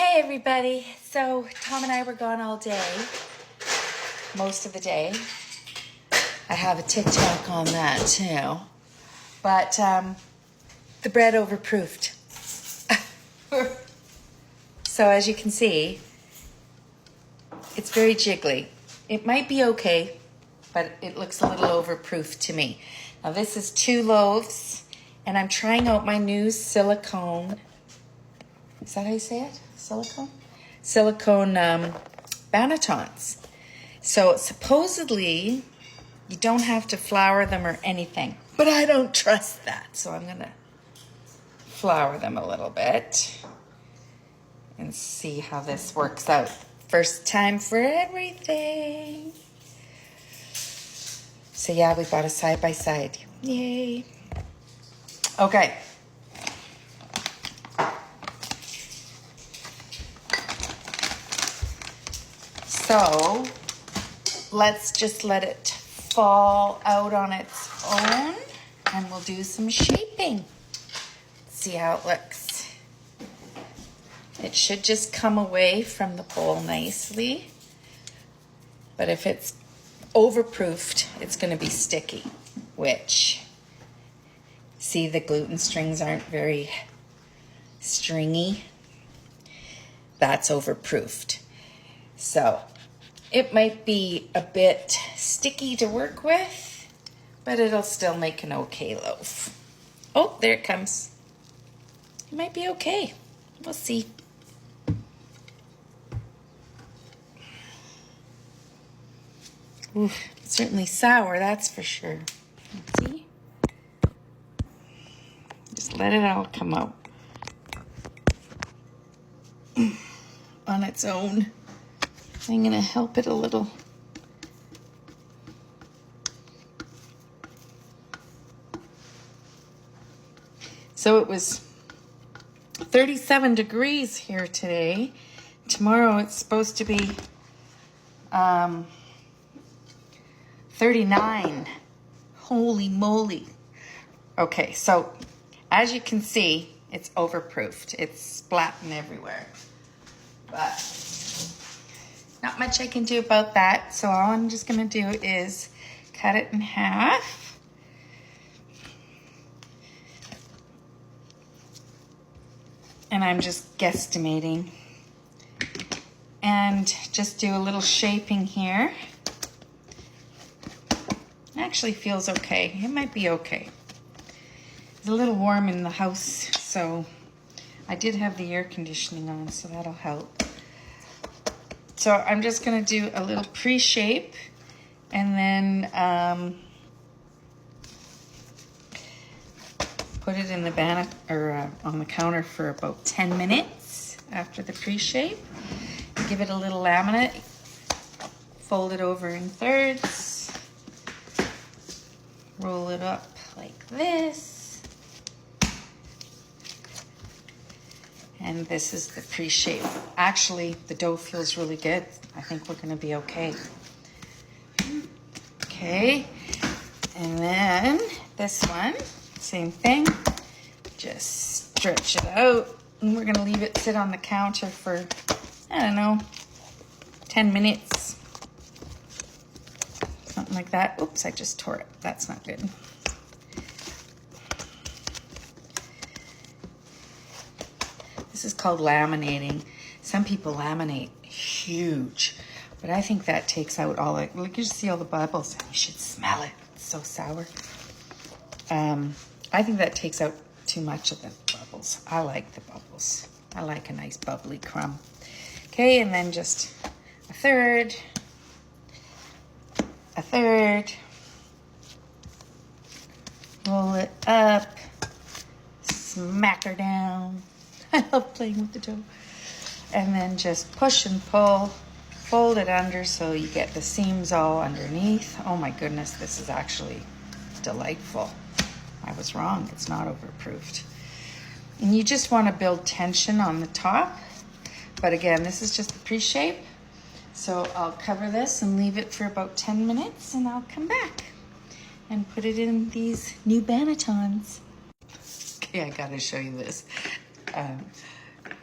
Okay, everybody. So Tom and I were gone all day, most of the day. I have a TikTok on that too. But the bread overproofed. So as you can see, it's very jiggly. It might be okay, but it looks a little overproofed to me. Now this is 2 loaves, and I'm trying out my new silicone. Is that how you say it? Silicone? Silicone bannetons. So supposedly you don't have to flour them or anything, but I don't trust that. So I'm gonna flour them a little bit and see how this works out. First time for everything. So yeah, we bought a side-by-side. Yay. Okay. So let's just let it fall out on its own and we'll do some shaping. See how it looks. It should just come away from the bowl nicely. But if it's overproofed, it's going to be sticky, which, see, the gluten strings aren't very stringy. That's overproofed. So it might be a bit sticky to work with, but it'll still make an okay loaf. Oh, there it comes. It might be okay. We'll see. Ooh, certainly sour, that's for sure. See? Just let it all come out on its own. I'm gonna help it a little. So it was 37 degrees here today. Tomorrow it's supposed to be 39. Holy moly. Okay, so as you can see, it's overproofed. It's splatting everywhere. But not much I can do about that. So all I'm just gonna do is cut it in half. And I'm just guesstimating. And just do a little shaping here. Actually feels okay. It might be okay. It's a little warm in the house, so I did have the air conditioning on, so that'll help. So I'm just gonna do a little pre-shape and then put it in the on the counter for about 10 minutes after the pre-shape. Give it a little laminate, fold it over in thirds, roll it up like this. And this is the pre-shape. Actually, the dough feels really good. I think we're gonna be okay. Okay, and then this one, same thing. Just stretch it out. And we're gonna leave it sit on the counter for, I don't know, 10 minutes. Something like that. Oops, I just tore it. That's not good. This is called laminating. Some people laminate huge, but I think that takes out all it. Look, you see all the bubbles. You should smell it. It's so sour. I think that takes out too much of the bubbles. I like the bubbles. I like a nice bubbly crumb. Okay, and then just a third, roll it up, smack her down. I love playing with the dough. And then just push and pull, fold it under so you get the seams all underneath. Oh my goodness, this is actually delightful. I was wrong, it's not overproofed. And you just want to build tension on the top. But again, this is just the pre-shape. So I'll cover this and leave it for about 10 minutes and I'll come back and put it in these new bannetons. Okay, I gotta show you this.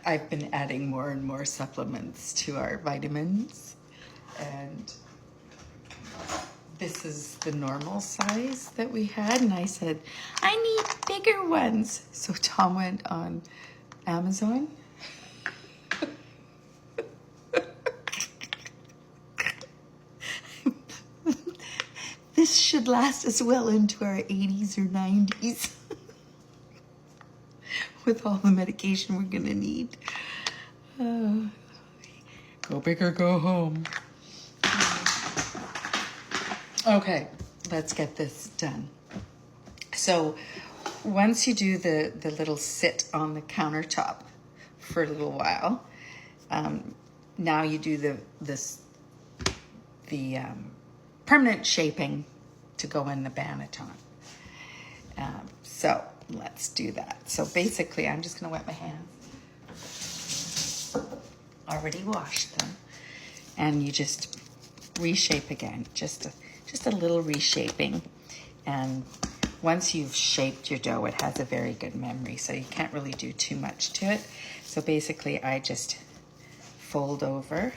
I've been adding more and more supplements to our vitamins, and this is the normal size that we had, and I said, I need bigger ones. So Tom went on Amazon. This should last us well into our 80s or 90s with all the medication we're gonna need. Go big or go home. Okay, let's get this done. So once you do the little sit on the countertop for a little while, now you do the permanent shaping to go in the banneton. So let's do that. So basically, I'm just gonna wet my hands. Already washed them, and you just reshape again, just a little reshaping. And once you've shaped your dough, it has a very good memory, so you can't really do too much to it. So basically, I just fold over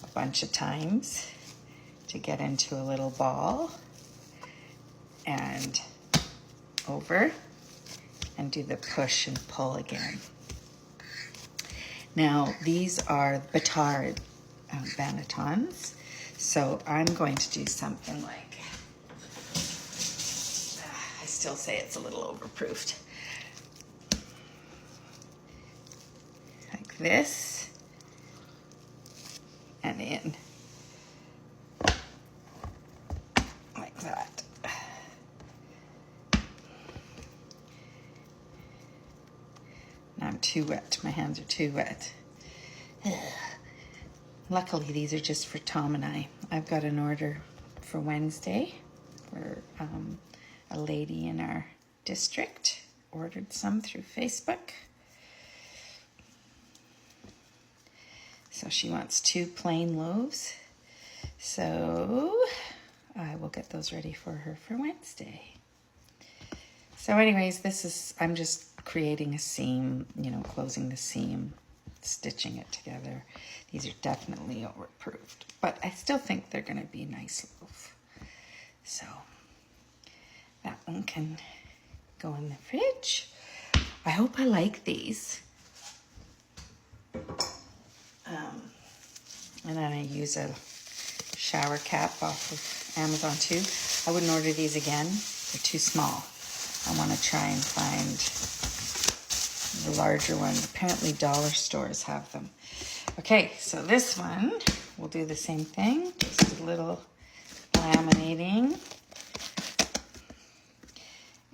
a bunch of times to get into a little ball, and over, and do the push and pull again. Now, these are Batard bannetons, so I'm going to do something like, I still say it's a little overproofed, like this, and in, like that. I'm too wet. My hands are too wet. Luckily, these are just for Tom and I. I've got an order for Wednesday for a lady in our district. Ordered some through Facebook. So she wants 2 plain loaves. So I will get those ready for her for Wednesday. So anyways, I'm just creating a seam, closing the seam, stitching it together. These are definitely overproofed, but I still think they're going to be a nice loaf. So that one can go in the fridge. I hope I like these. And then I use a shower cap off of Amazon too. I wouldn't order these again. They're too small. I want to try and find the larger one. Apparently dollar stores have them. Okay, so this one, we'll do the same thing. Just a little laminating.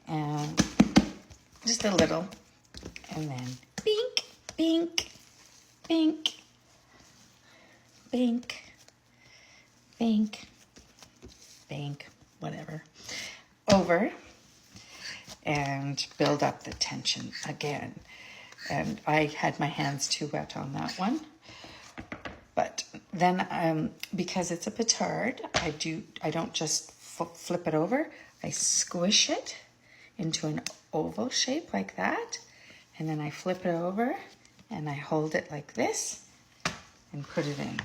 And just a little. And then bink, bink, bink, bink, bink, bink, whatever. Over. And build up the tension again. And I had my hands too wet on that one. But then, because it's a petard, I don't just flip it over. I squish it into an oval shape like that. And then I flip it over and I hold it like this and put it in.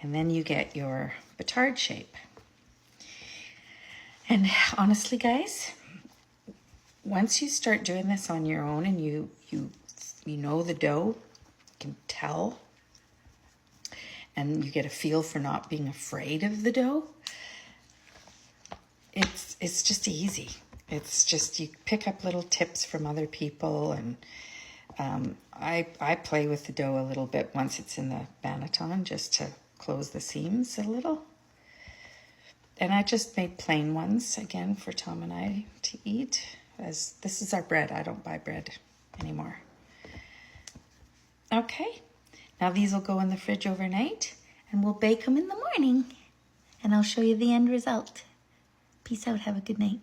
And then you get your petard shape. And honestly, guys, once you start doing this on your own and you know the dough, you can tell, and you get a feel for not being afraid of the dough, it's just easy. It's just you pick up little tips from other people, and I play with the dough a little bit once it's in the banneton just to close the seams a little. And I just made plain ones again for Tom and I to eat. As this is our bread. I don't buy bread anymore. Okay, now these will go in the fridge overnight and we'll bake them in the morning. And I'll show you the end result. Peace out. Have a good night.